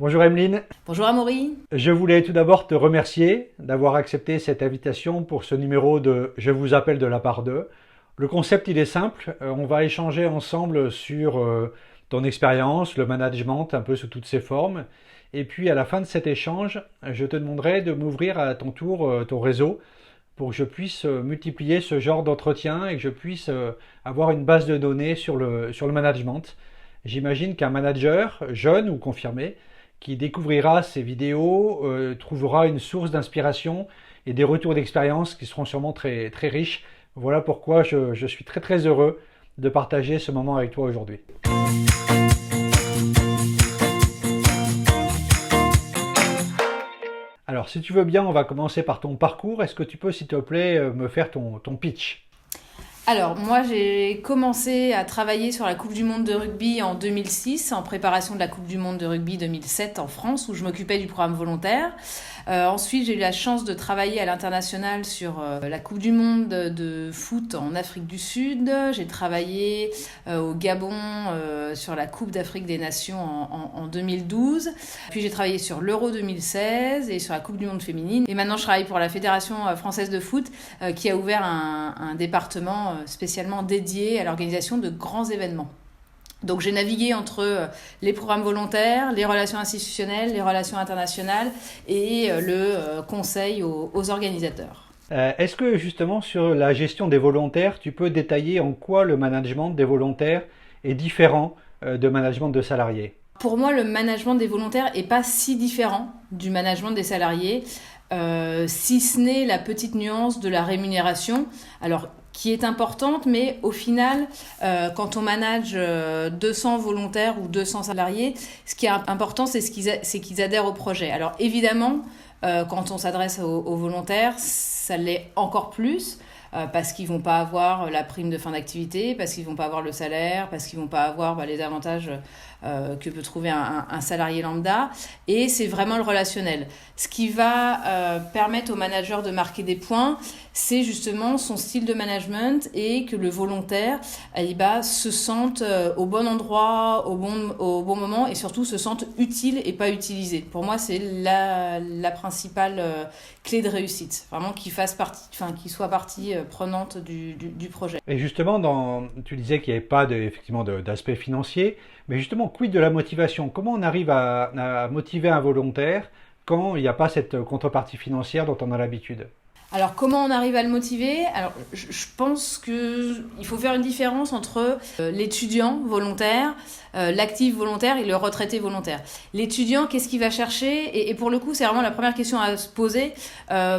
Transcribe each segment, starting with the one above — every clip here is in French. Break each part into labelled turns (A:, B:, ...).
A: Bonjour Emeline,
B: Bonjour Amaury.
A: je voulais tout d'abord te remercier d'avoir accepté cette invitation pour ce numéro de Je vous appelle de la part d'eux. Le concept il est simple, on va échanger ensemble sur ton expérience, le management un peu sous toutes ses formes. Et puis à la fin de cet échange, je te demanderai de m'ouvrir à ton tour ton réseau pour que je puisse multiplier ce genre d'entretien et que je puisse avoir une base de données sur le management. J'imagine qu'un manager, jeune ou confirmé, qui découvrira ces vidéos, trouvera une source d'inspiration et des retours d'expérience qui seront sûrement très, très riches. Voilà pourquoi je suis très très heureux de partager ce moment avec toi aujourd'hui. Alors si tu veux bien, on va commencer par ton parcours. Est-ce que tu peux s'il te plaît me faire ton pitch?
B: Alors, moi, j'ai commencé à travailler sur la Coupe du Monde de rugby en 2006, en préparation de la Coupe du Monde de rugby 2007 en France, où je m'occupais du programme volontaire. Ensuite, j'ai eu la chance de travailler à l'international sur la Coupe du Monde de foot en Afrique du Sud. J'ai travaillé au Gabon sur la Coupe d'Afrique des Nations en 2012. Puis j'ai travaillé sur l'Euro 2016 et sur la Coupe du Monde féminine. Et maintenant, je travaille pour la Fédération française de foot qui a ouvert un département spécialement dédié à l'organisation de grands événements. Donc j'ai navigué entre les programmes volontaires, les relations institutionnelles, les relations internationales et le conseil aux organisateurs.
A: Est-ce que justement sur la gestion des volontaires, tu peux détailler en quoi le management des volontaires est différent de management de salariés?
B: Pour moi, le management des volontaires n'est pas si différent du management des salariés, si ce n'est la petite nuance de la rémunération. Alors, qui est importante, mais au final, quand on manage 200 volontaires ou 200 salariés, ce qui est important, c'est qu'ils adhèrent au projet. Alors évidemment, quand on s'adresse aux volontaires, ça l'est encore plus, parce qu'ils vont pas avoir la prime de fin d'activité, parce qu'ils vont pas avoir le salaire, parce qu'ils vont pas avoir les avantages que peut trouver un salarié lambda. Et c'est vraiment le relationnel. Ce qui va permettre au manager de marquer des points, c'est justement son style de management et que le volontaire se sente au bon endroit, au bon moment et surtout se sente utile et pas utilisé. Pour moi, c'est la principale clé de réussite. Vraiment qu'il soit partie prenante du projet.
A: Et justement, tu disais qu'il n'y avait pas effectivement d'aspect financier, mais justement, quid de la motivation? Comment on arrive à motiver un volontaire quand il n'y a pas cette contrepartie financière dont on a l'habitude?
B: Alors, comment on arrive à le motiver? Alors, je pense qu'il faut faire une différence entre l'étudiant volontaire, l'actif volontaire et le retraité volontaire. L'étudiant, qu'est-ce qu'il va chercher? Et pour le coup, c'est vraiment la première question à se poser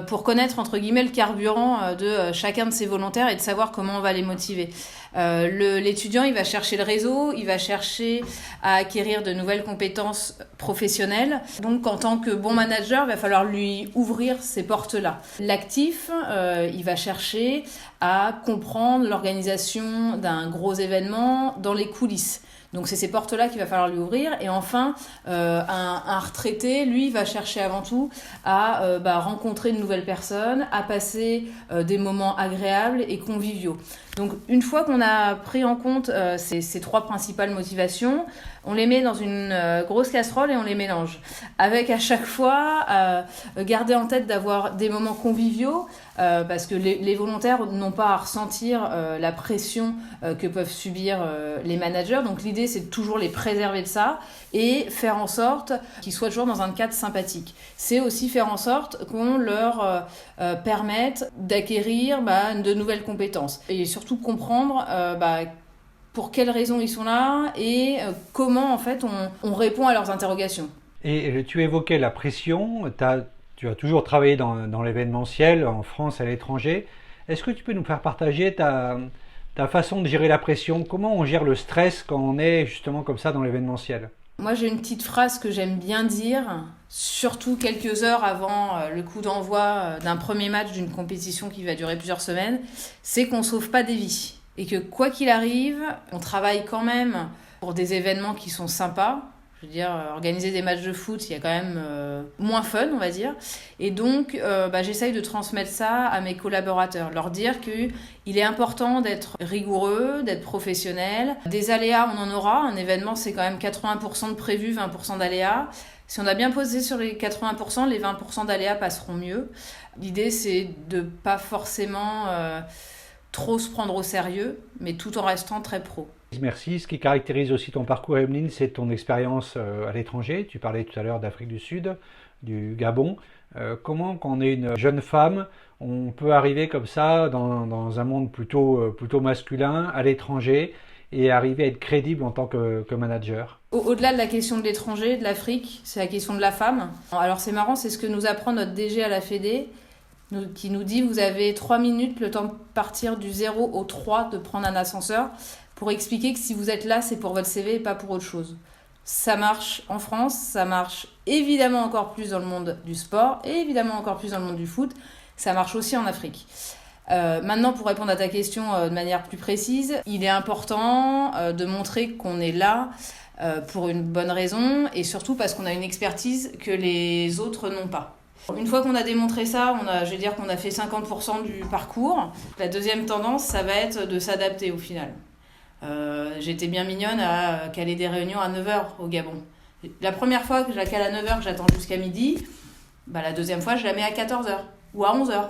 B: pour connaître, entre guillemets, le carburant de chacun de ces volontaires et de savoir comment on va les motiver. L'étudiant, il va chercher le réseau, il va chercher à acquérir de nouvelles compétences professionnelles. Donc, en tant que bon manager, il va falloir lui ouvrir ces portes-là. L'actif, il va chercher à comprendre l'organisation d'un gros événement dans les coulisses. Donc c'est ces portes-là qu'il va falloir lui ouvrir. Et enfin, un retraité, lui, va chercher avant tout à rencontrer de nouvelles personnes, à passer des moments agréables et conviviaux. Donc une fois qu'on a pris en compte ces trois principales motivations, on les met dans une grosse casserole et on les mélange. Avec à chaque fois garder en tête d'avoir des moments conviviaux parce que les volontaires n'ont pas à ressentir la pression que peuvent subir les managers. Donc l'idée, c'est de toujours les préserver de ça et faire en sorte qu'ils soient toujours dans un cadre sympathique. C'est aussi faire en sorte qu'on leur permette d'acquérir de nouvelles compétences et surtout comprendre pour quelles raisons ils sont là et comment en fait on répond à leurs interrogations.
A: Et tu évoquais la pression, tu as toujours travaillé dans l'événementiel en France et à l'étranger. Est-ce que tu peux nous faire partager ta façon de gérer la pression? Comment on gère le stress quand on est justement comme ça dans l'événementiel?
B: Moi, j'ai une petite phrase que j'aime bien dire, surtout quelques heures avant le coup d'envoi d'un premier match d'une compétition qui va durer plusieurs semaines, c'est qu'on ne sauve pas des vies. Et que quoi qu'il arrive, on travaille quand même pour des événements qui sont sympas. Je veux dire, organiser des matchs de foot, il y a quand même moins fun, on va dire. Et donc, j'essaye de transmettre ça à mes collaborateurs. Leur dire qu'il est important d'être rigoureux, d'être professionnel. Des aléas, on en aura. Un événement, c'est quand même 80% de prévu, 20% d'aléas. Si on a bien posé sur les 80%, les 20% d'aléas passeront mieux. L'idée, c'est de ne pas forcément trop se prendre au sérieux, mais tout en restant très pro.
A: Merci. Ce qui caractérise aussi ton parcours, Emeline, c'est ton expérience à l'étranger. Tu parlais tout à l'heure d'Afrique du Sud, du Gabon. Comment, quand on est une jeune femme, on peut arriver comme ça dans un monde plutôt masculin, à l'étranger, et arriver à être crédible en tant que manager?
B: Au-delà de la question de l'étranger, de l'Afrique, c'est la question de la femme. Alors c'est marrant, c'est ce que nous apprend notre DG à la Fédé, qui nous dit: vous avez 3 minutes, le temps de partir du 0 au 3, de prendre un ascenseur, pour expliquer que si vous êtes là, c'est pour votre CV et pas pour autre chose. Ça marche en France, ça marche évidemment encore plus dans le monde du sport, et évidemment encore plus dans le monde du foot, ça marche aussi en Afrique. Maintenant, pour répondre à ta question de manière plus précise, il est important de montrer qu'on est là pour une bonne raison, et surtout parce qu'on a une expertise que les autres n'ont pas. Une fois qu'on a démontré ça, je vais dire qu'on a fait 50% du parcours. La deuxième tendance, ça va être de s'adapter au final. J'étais bien mignonne à caler des réunions à 9h au Gabon. La première fois que je la cale à 9h, que j'attends jusqu'à midi, la deuxième fois, je la mets à 14h ou à 11h.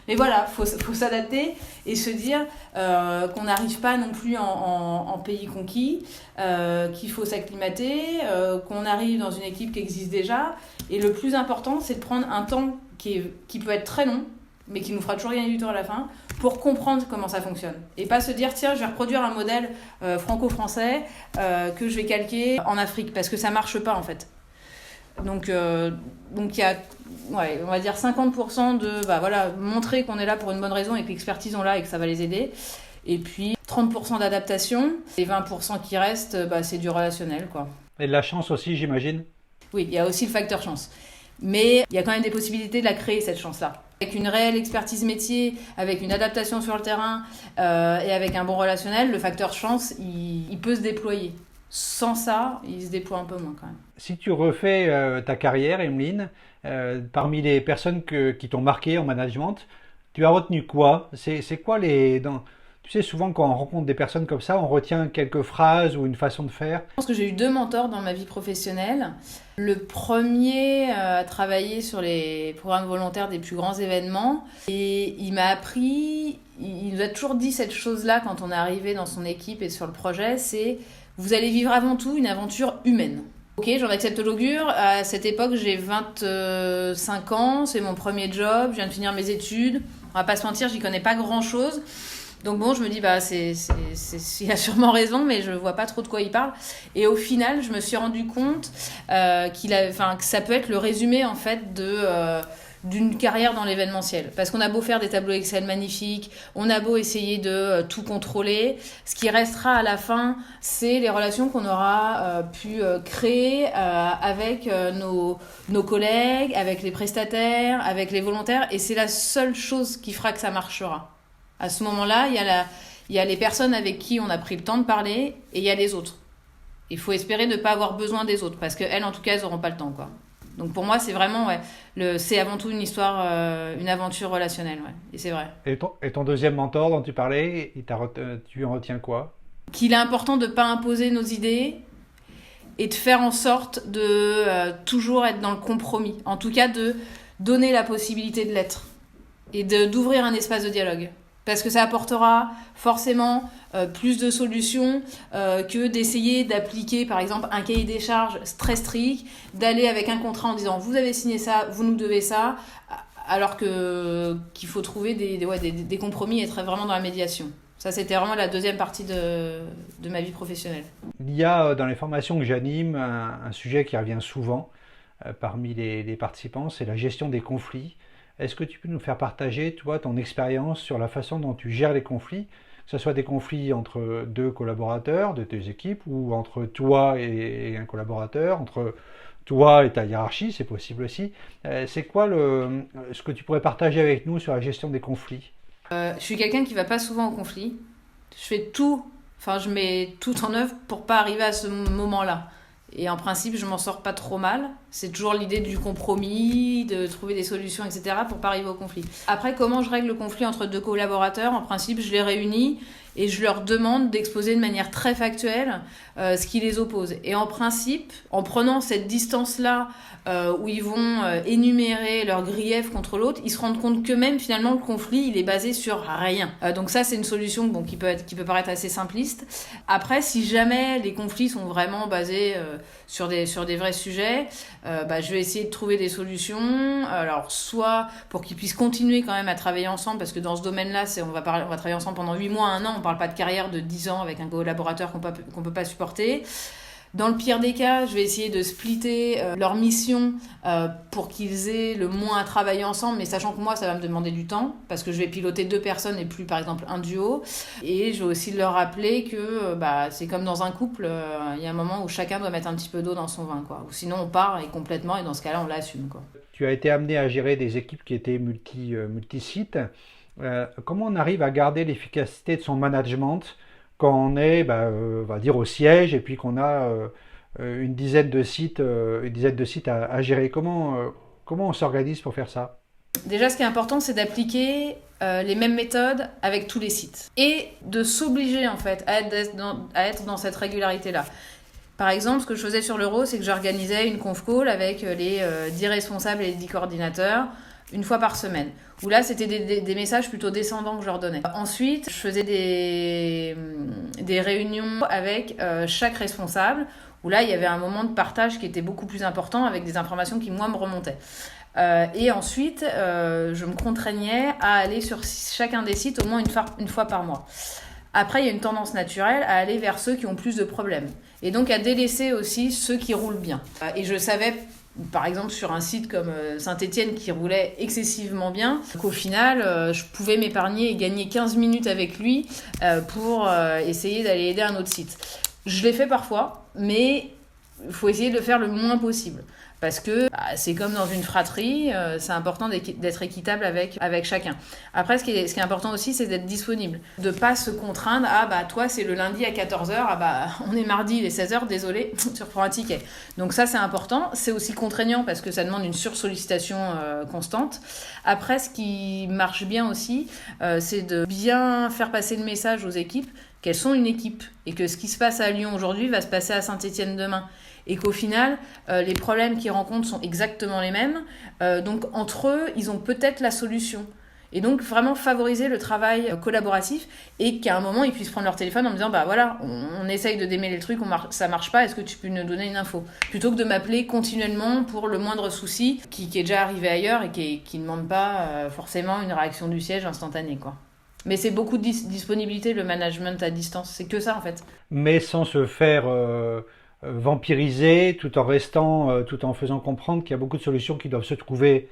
B: Mais voilà, faut s'adapter et se dire qu'on n'arrive pas non plus en pays conquis, qu'il faut s'acclimater, qu'on arrive dans une équipe qui existe déjà. Et le plus important, c'est de prendre un temps qui peut être très long, mais qui nous fera toujours gagner du temps à la fin, pour comprendre comment ça fonctionne. Et pas se dire: tiens, je vais reproduire un modèle franco-français que je vais calquer en Afrique, parce que ça marche pas en fait. Donc il y a, on va dire 50% de montrer qu'on est là pour une bonne raison et que l'expertise on l'a et que ça va les aider. Et puis 30% d'adaptation, et 20% qui restent, c'est du relationnel, quoi.
A: Et de la chance aussi, j'imagine? Oui,
B: il y a aussi le facteur chance. Mais il y a quand même des possibilités de la créer, cette chance-là. Avec une réelle expertise métier, avec une adaptation sur le terrain et avec un bon relationnel, le facteur chance, il peut se déployer. Sans ça, il se déploie un peu moins quand même.
A: Si tu refais ta carrière, Emeline, parmi les personnes qui t'ont marqué en management, tu as retenu quoi? C'est quoi tu sais, souvent quand on rencontre des personnes comme ça, on retient quelques phrases ou une façon de faire.
B: Je pense que j'ai eu 2 mentors dans ma vie professionnelle. Le premier a travaillé sur les programmes volontaires des plus grands événements. Et il m'a appris, il nous a toujours dit cette chose-là quand on est arrivé dans son équipe et sur le projet, c'est: vous allez vivre avant tout une aventure humaine. Ok, j'en accepte l'augure. À cette époque, j'ai 25 ans, c'est mon premier job, je viens de finir mes études. On va pas se mentir, j'y connais pas grand-chose. Donc bon, je me dis, il a sûrement raison, mais je vois pas trop de quoi il parle. Et au final, je me suis rendu compte que ça peut être le résumé en fait d'une carrière dans l'événementiel. Parce qu'on a beau faire des tableaux Excel magnifiques, on a beau essayer de tout contrôler, ce qui restera à la fin, c'est les relations qu'on aura pu créer avec nos collègues, avec les prestataires, avec les volontaires, et c'est la seule chose qui fera que ça marchera. À ce moment-là, il y a les personnes avec qui on a pris le temps de parler, et il y a les autres. Il faut espérer ne pas avoir besoin des autres, parce qu'elles, en tout cas, elles n'auront pas le temps, quoi. Donc pour moi, c'est vraiment, c'est avant tout une histoire, une aventure relationnelle, et c'est vrai.
A: Et ton deuxième mentor dont tu parlais, tu en retiens quoi?
B: Qu'il est important de ne pas imposer nos idées et de faire en sorte de toujours être dans le compromis. En tout cas, de donner la possibilité de l'être et d'ouvrir un espace de dialogue. Parce que ça apportera forcément plus de solutions que d'essayer d'appliquer, par exemple, un cahier des charges très strict, d'aller avec un contrat en disant: vous avez signé ça, vous nous devez ça, alors qu'il faut trouver des compromis et être vraiment dans la médiation. Ça, c'était vraiment la deuxième partie de ma vie professionnelle.
A: Il y a dans les formations que j'anime un sujet qui revient souvent parmi les participants, c'est la gestion des conflits. Est-ce que tu peux nous faire partager, toi, ton expérience sur la façon dont tu gères les conflits, que ce soit des conflits entre 2 collaborateurs de tes équipes, ou entre toi et un collaborateur, entre toi et ta hiérarchie, c'est possible aussi. C'est quoi ce que tu pourrais partager avec nous sur la gestion des conflits?
B: Je suis quelqu'un qui ne va pas souvent au conflit. Je mets tout en œuvre pour ne pas arriver à ce moment-là. Et en principe, je m'en sors pas trop mal. C'est toujours l'idée du compromis, de trouver des solutions, etc. pour pas arriver au conflit. Après, comment je règle le conflit entre 2 collaborateurs? En principe, je les réunis et je leur demande d'exposer de manière très factuelle ce qui les oppose. Et en principe, en prenant cette distance-là, où ils vont énumérer leurs griefs contre l'autre, ils se rendent compte qu'eux-mêmes, finalement, le conflit, il est basé sur rien. Donc ça, c'est une solution qui peut paraître assez simpliste. Après, si jamais les conflits sont vraiment basés sur des vrais sujets, je vais essayer de trouver des solutions. Alors, soit pour qu'ils puissent continuer quand même à travailler ensemble, parce que dans ce domaine-là, on va travailler ensemble pendant 8 mois, 1 an, on parle pas de carrière de 10 ans avec un collaborateur qu'on peut pas supporter. Dans le pire des cas, je vais essayer de splitter leur mission pour qu'ils aient le moins à travailler ensemble, mais sachant que moi, ça va me demander du temps, parce que je vais piloter 2 personnes et plus, par exemple, un duo. Et je vais aussi leur rappeler que c'est comme dans un couple, il y a un moment où chacun doit mettre un petit peu d'eau dans son vin, quoi. Ou sinon, on part complètement, et dans ce cas-là, on l'assume, quoi.
A: Tu as été amené à gérer des équipes qui étaient multi-sites. Comment on arrive à garder l'efficacité de son management quand on est, on va dire, au siège et puis qu'on a une dizaine de sites à gérer? Comment on s'organise pour faire ça?
B: Déjà, ce qui est important, c'est d'appliquer les mêmes méthodes avec tous les sites et de s'obliger en fait à être dans cette régularité-là. Par exemple, ce que je faisais sur l'Euro, c'est que j'organisais une conf call avec les 10 responsables et les 10 coordinateurs une fois par semaine. Où là, c'était des messages plutôt descendants que je leur donnais. Ensuite, je faisais des réunions avec chaque responsable, où là, il y avait un moment de partage qui était beaucoup plus important, avec des informations qui, moi, me remontaient. Et ensuite, je me contraignais à aller sur chacun des sites au moins une fois par mois. Après, il y a une tendance naturelle à aller vers ceux qui ont plus de problèmes. Et donc, à délaisser aussi ceux qui roulent bien. Et je savais, par exemple, sur un site comme Saint-Étienne qui roulait excessivement bien, qu'au final, je pouvais m'épargner et gagner 15 minutes avec lui pour essayer d'aller aider un autre site. Je l'ai fait parfois, mais il faut essayer de le faire le moins possible. Parce que c'est comme dans une fratrie, c'est important d'être équitable avec chacun. Après, ce qui est important aussi, c'est d'être disponible. De ne pas se contraindre à toi, c'est le lundi à 14h, on est mardi, il est 16h, désolé, tu reprends un ticket. Donc ça, c'est important. C'est aussi contraignant parce que ça demande une sursollicitation constante. Après, ce qui marche bien aussi, c'est de bien faire passer le message aux équipes qu'elles sont une équipe et que ce qui se passe à Lyon aujourd'hui va se passer à Saint-Étienne demain. Et qu'au final, les problèmes qu'ils rencontrent sont exactement les mêmes. Donc, entre eux, ils ont peut-être la solution. Et donc, vraiment favoriser le travail collaboratif et qu'à un moment, ils puissent prendre leur téléphone en me disant, on essaye de démêler le truc, ça marche pas, est-ce que tu peux nous donner une info? Plutôt que de m'appeler continuellement pour le moindre souci qui est déjà arrivé ailleurs et qui ne demande pas forcément une réaction du siège instantanée, quoi. Mais c'est beaucoup de disponibilité, le management à distance. C'est que ça, en fait.
A: Mais sans se faire vampiriser, tout en faisant comprendre qu'il y a beaucoup de solutions qui doivent se trouver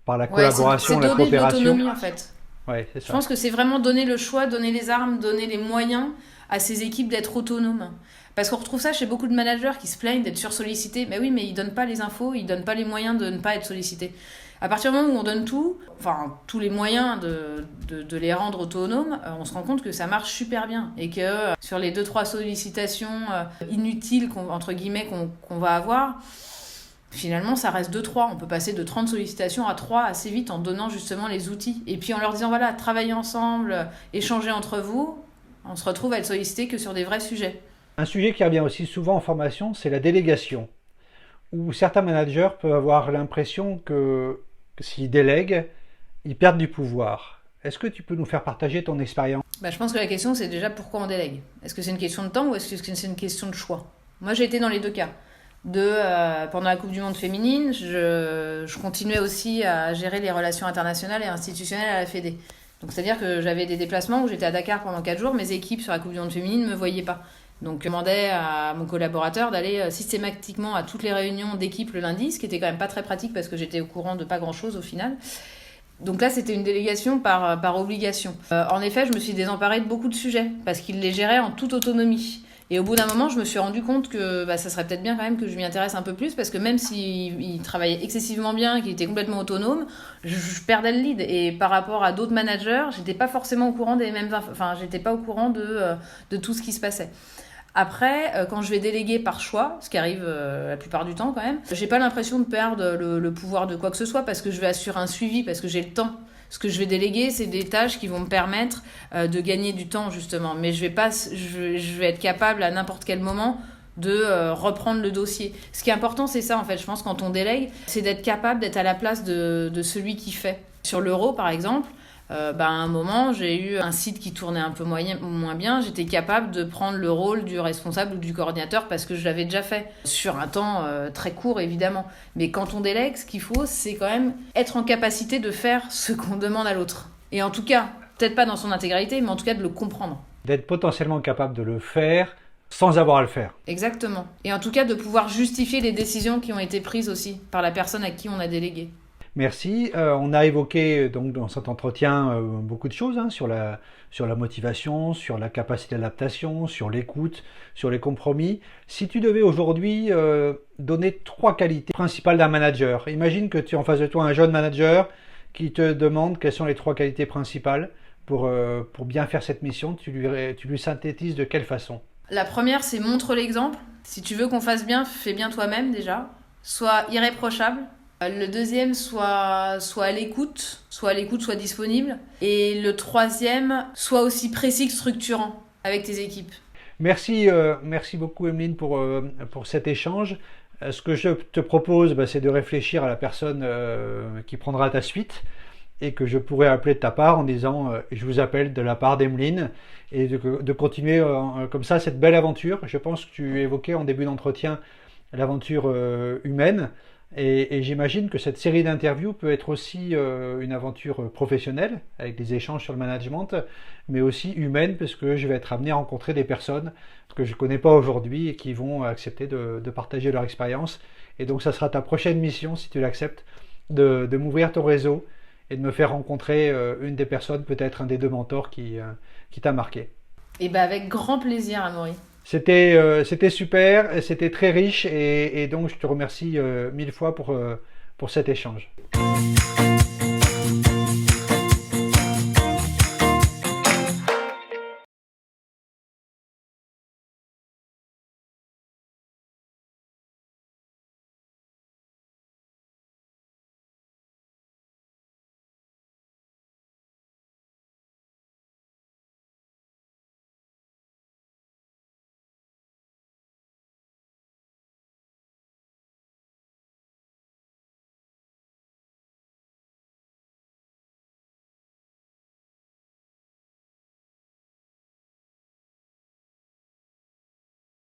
A: par la collaboration, la coopération.
B: C'est donner de l'autonomie, en fait.
A: Ouais, c'est ça.
B: Je pense que c'est vraiment donner le choix, donner les armes, donner les moyens à ces équipes d'être autonomes. Parce qu'on retrouve ça chez beaucoup de managers qui se plaignent d'être sursollicités. Mais oui, mais ils donnent pas les infos, ils donnent pas les moyens de ne pas être sollicités. À partir du moment où on donne tous les moyens de les rendre autonomes, on se rend compte que ça marche super bien. Et que sur les 2-3 sollicitations inutiles, entre guillemets, qu'on va avoir, finalement, ça reste 2-3. On peut passer de 30 sollicitations à 3 assez vite en donnant justement les outils. Et puis en leur disant, voilà, travaillez ensemble, échangez entre vous, on se retrouve à être sollicité que sur des vrais sujets.
A: Un sujet qui revient aussi souvent en formation, c'est la délégation. Où certains managers peuvent avoir l'impression que s'ils délèguent, ils perdent du pouvoir. Est-ce que tu peux nous faire partager ton expérience?
B: Je pense que la question, c'est déjà pourquoi on délègue. Est-ce que c'est une question de temps ou est-ce que c'est une question de choix? Moi, j'ai été dans les 2 cas. Pendant la Coupe du Monde féminine, je continuais aussi à gérer les relations internationales et institutionnelles à la Fédé. Donc, c'est-à-dire que j'avais des déplacements où j'étais à Dakar pendant 4 jours. Mes équipes sur la Coupe du Monde féminine ne me voyaient pas. Donc, je demandais à mon collaborateur d'aller systématiquement à toutes les réunions d'équipe le lundi, ce qui était quand même pas très pratique parce que j'étais au courant de pas grand-chose au final. Donc là, c'était une délégation par obligation. En effet, je me suis désemparée de beaucoup de sujets parce qu'il les gérait en toute autonomie. Et au bout d'un moment, je me suis rendu compte que ça serait peut-être bien quand même que je m'y intéresse un peu plus parce que même s'il travaillait excessivement bien, qu'il était complètement autonome, je perdais le lead. Et par rapport à d'autres managers, j'étais pas forcément au courant j'étais pas au courant de tout ce qui se passait. Après, quand je vais déléguer par choix, ce qui arrive la plupart du temps quand même, j'ai pas l'impression de perdre le pouvoir de quoi que ce soit parce que je vais assurer un suivi, parce que j'ai le temps. Ce que je vais déléguer, c'est des tâches qui vont me permettre de gagner du temps, justement. Mais je vais être capable à n'importe quel moment de reprendre le dossier. Ce qui est important, c'est ça, en fait. Je pense, quand on délègue, c'est d'être capable d'être à la place de celui qui fait. Sur l'euro, par exemple, à un moment, j'ai eu un site qui tournait un peu moins bien. J'étais capable de prendre le rôle du responsable ou du coordinateur parce que je l'avais déjà fait. Sur un temps très court, évidemment. Mais quand on délègue, ce qu'il faut, c'est quand même être en capacité de faire ce qu'on demande à l'autre. Et en tout cas, peut-être pas dans son intégralité, mais en tout cas de le comprendre.
A: D'être potentiellement capable de le faire sans avoir à le faire.
B: Exactement. Et en tout cas, de pouvoir justifier les décisions qui ont été prises aussi par la personne à qui on a délégué.
A: Merci. On a évoqué donc dans cet entretien beaucoup de choses sur la motivation, sur la capacité d'adaptation, sur l'écoute, sur les compromis. Si tu devais aujourd'hui donner 3 qualités principales d'un manager, imagine que tu as en face de toi un jeune manager qui te demande quelles sont les 3 qualités principales pour bien faire cette mission. Tu lui synthétises de quelle façon?
B: La première, c'est montre l'exemple. Si tu veux qu'on fasse bien, fais bien toi-même déjà. Sois irréprochable. Le deuxième, soit à l'écoute, soit disponible. Et le troisième, soit aussi précis que structurant avec tes équipes.
A: Merci beaucoup Emeline pour cet échange. Ce que je te propose, c'est de réfléchir à la personne qui prendra ta suite et que je pourrais appeler de ta part en disant je vous appelle de la part d'Emeline, et de continuer comme ça cette belle aventure. Je pense que tu évoquais en début d'entretien l'aventure humaine. Et j'imagine que cette série d'interviews peut être aussi une aventure professionnelle, avec des échanges sur le management, mais aussi humaine, parce que je vais être amené à rencontrer des personnes que je ne connais pas aujourd'hui et qui vont accepter de partager leur expérience. Et donc ça sera ta prochaine mission, si tu l'acceptes, de m'ouvrir ton réseau et de me faire rencontrer une des personnes, peut-être un des 2 mentors qui t'a marqué.
B: Et avec grand plaisir, Amaury.
A: C'était super, c'était très riche et donc je te remercie 1000 fois pour cet échange.